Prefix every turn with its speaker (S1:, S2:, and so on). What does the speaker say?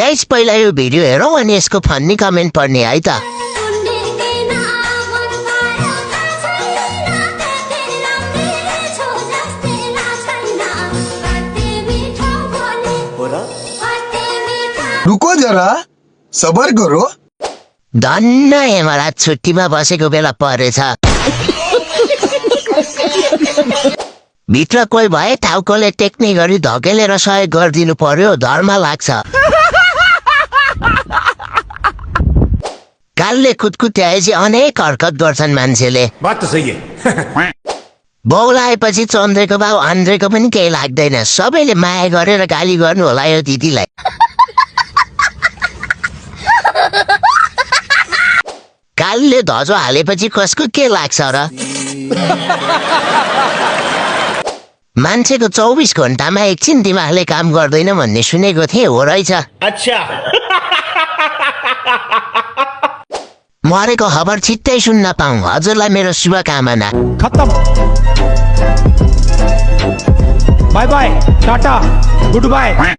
S1: Guys पहिला यो video हेरौँ अनि यसको फन्नी कमेन्ट पढ्ने है त।
S2: रुको जरा सबर करो।
S1: धन्न हेमराज छुट्टीमा बसेको बेला परेछ। भित्र कोही भए टाउकोले टेक्ने गरी धकेलेर सहयोग गरिदिनु पर्यो, धर्म लाग्छ। कालले कुदकुत्याएपछि अनेक हरकत गर्छन् मान्छेले।
S3: बात त सही है।
S1: बौलाएपछि चन्द्रेको भाउ आन्द्रेको पनि केही लाग्दैन। सबैले माया गरेर गाली गर्नु होला यो दिदीलाई। कालले धजो हालेपछि कसको के लाग्छ र? मान्छेको 24 घण्टामा एकछिन दिमागले काम गर्दैन भन्ने सुनेको थिएँ, हो रहेछ।
S3: अच्छा।
S1: मरेको खबर छिट्टै सुन्न पाऊँ, हजुरलाई मेरो शुभकामना।
S4: खत्म। Bye bye, tata, good bye.